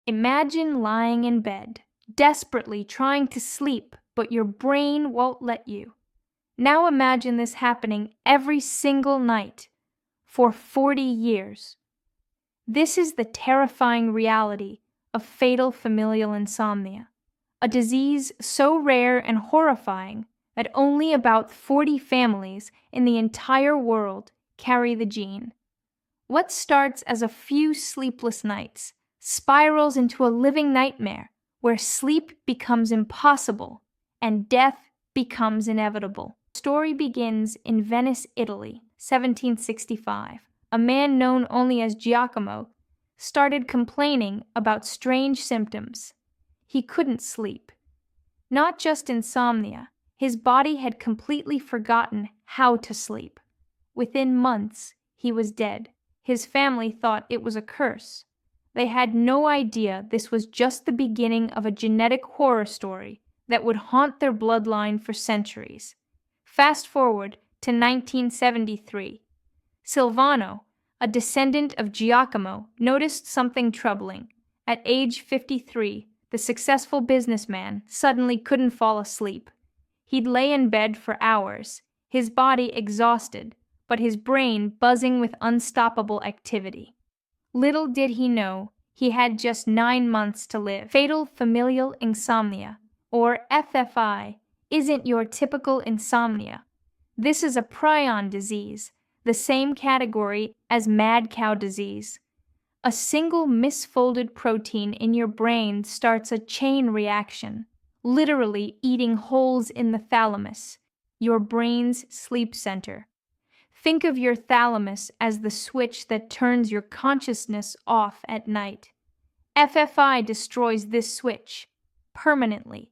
Imagine lying in bed, desperately trying to sleep, but your brain won't let you. Now imagine this happening every single night for 40 years. This is the terrifying reality of fatal familial insomnia, a disease so rare and horrifying that only about 40 families in the entire world carry the gene. What starts as a few sleepless nights spirals into a living nightmare where sleep becomes impossible and death becomes inevitable. The story begins in Venice, Italy, 1765. A man known only as Giacomo started complaining about strange symptoms. He couldn't sleep. Not just insomnia, his body had completely forgotten how to sleep. Within months, he was dead. His family thought it was a curse. They had no idea this was just the beginning of a genetic horror story that would haunt their bloodline for centuries. Fast forward to 1973. Silvano, a descendant of Giacomo, noticed something troubling. At age 53, the successful businessman suddenly couldn't fall asleep. He'd lay in bed for hours, his body exhausted, but his brain buzzing with unstoppable activity. Little did he know, he had just 9 months to live. Fatal Familial Insomnia, or FFI, isn't your typical insomnia. This is a prion disease, the same category as mad cow disease. A single misfolded protein in your brain starts a chain reaction, literally eating holes in the thalamus, your brain's sleep center. Think of your thalamus as the switch that turns your consciousness off at night. FFI destroys this switch permanently.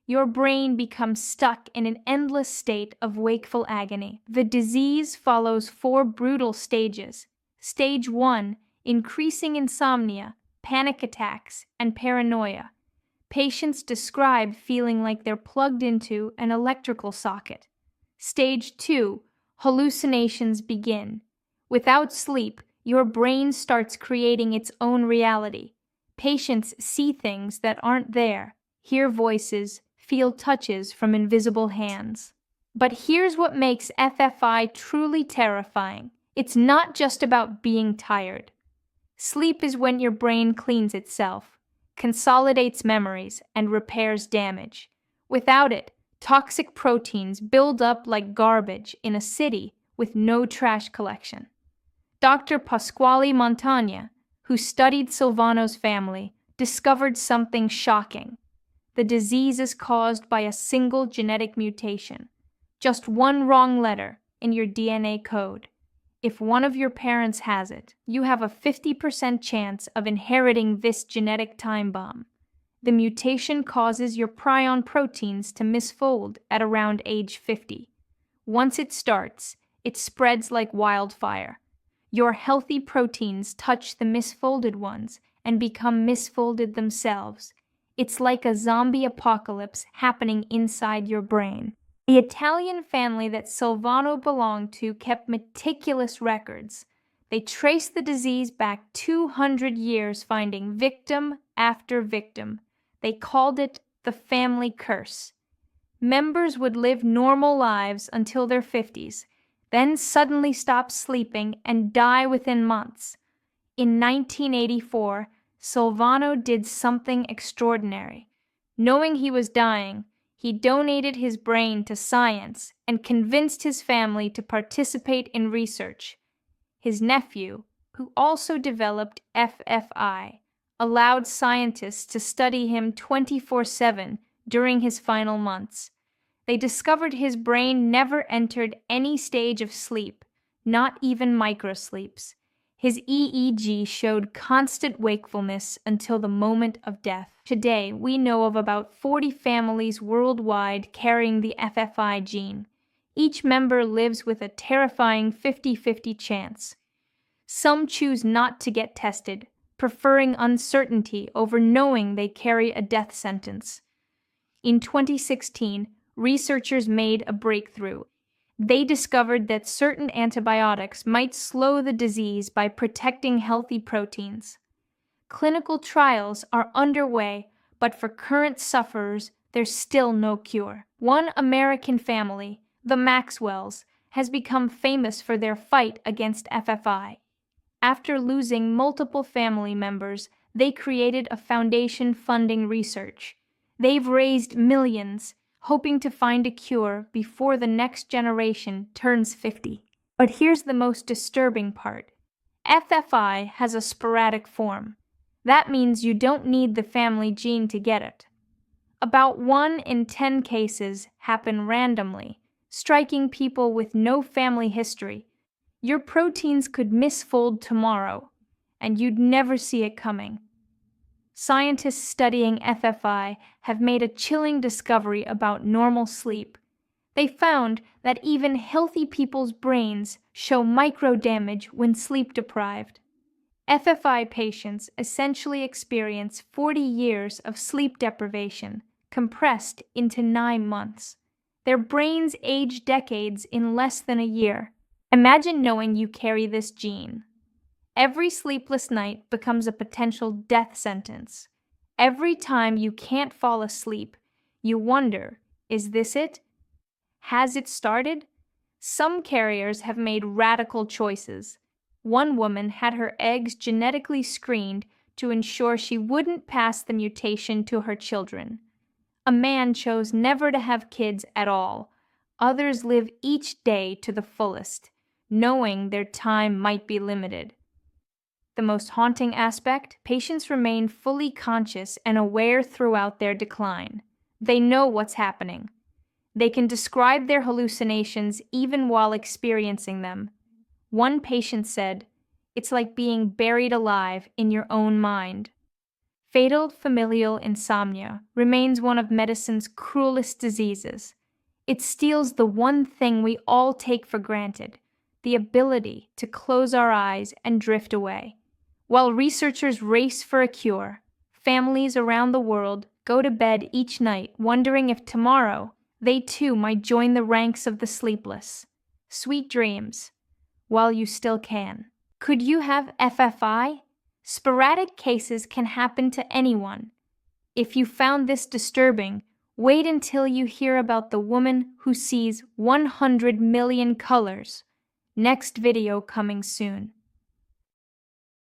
Your brain becomes stuck in an endless state of wakeful agony. The disease follows 4 brutal stages. Stage 1, increasing insomnia, panic attacks, and paranoia. Patients describe feeling like they're plugged into an electrical socket. Stage 2, hallucinations begin. Without sleep, your brain starts creating its own reality. Patients see things that aren't there, hear voices, feel touches from invisible hands. But here's what makes FFI truly terrifying. It's not just about being tired. Sleep is when your brain cleans itself, consolidates memories, and repairs damage. Without it, toxic proteins build up like garbage in a city with no trash collection. Dr. Pasquale Montagna, who studied Silvano's family, discovered something shocking. The disease is caused by a single genetic mutation, just one wrong letter in your DNA code. If one of your parents has it, you have a 50% chance of inheriting this genetic time bomb. The mutation causes your prion proteins to misfold at around age 50. Once it starts, it spreads like wildfire. Your healthy proteins touch the misfolded ones and become misfolded themselves. It's like a zombie apocalypse happening inside your brain. The Italian family that Silvano belonged to kept meticulous records. They traced the disease back 200 years, finding victim after victim. They called it the family curse. Members would live normal lives until their 50s, then suddenly stop sleeping and die within months. In 1984, Silvano did something extraordinary. Knowing he was dying, he donated his brain to science and convinced his family to participate in research. His nephew, who also developed FFI, allowed scientists to study him 24/7 during his final months. They discovered his brain never entered any stage of sleep, not even microsleeps. His EEG showed constant wakefulness until the moment of death. Today, we know of about 40 families worldwide carrying the FFI gene. Each member lives with a terrifying 50-50 chance. Some choose not to get tested, preferring uncertainty over knowing they carry a death sentence. In 2016, researchers made a breakthrough. They discovered that certain antibiotics might slow the disease by protecting healthy proteins. Clinical trials are underway, but for current sufferers, there's still no cure. One American family, the Maxwells, has become famous for their fight against FFI. After losing multiple family members, they created a foundation funding research. They've raised millions, hoping to find a cure before the next generation turns 50. But here's the most disturbing part. FFI has a sporadic form. That means you don't need the family gene to get it. About 1 in 10 cases happen randomly, striking people with no family history. Your proteins could misfold tomorrow, and you'd never see it coming. Scientists studying FFI have made a chilling discovery about normal sleep. They found that even healthy people's brains show micro-damage when sleep-deprived. FFI patients essentially experience 40 years of sleep deprivation, compressed into 9 months. Their brains age decades in less than a year. Imagine knowing you carry this gene. Every sleepless night becomes a potential death sentence. Every time you can't fall asleep, you wonder, is this it? Has it started? Some carriers have made radical choices. One woman had her eggs genetically screened to ensure she wouldn't pass the mutation to her children. A man chose never to have kids at all. Others live each day to the fullest, knowing their time might be limited. The most haunting aspect, patients remain fully conscious and aware throughout their decline. They know what's happening. They can describe their hallucinations even while experiencing them. One patient said, "It's like being buried alive in your own mind." Fatal familial insomnia remains one of medicine's cruelest diseases. It steals the one thing we all take for granted, the ability to close our eyes and drift away. While researchers race for a cure, families around the world go to bed each night wondering if tomorrow they too might join the ranks of the sleepless. Sweet dreams, while you still can. Could you have FFI? Sporadic cases can happen to anyone. If you found this disturbing, wait until you hear about the woman who sees 100 million colors. Next video coming soon.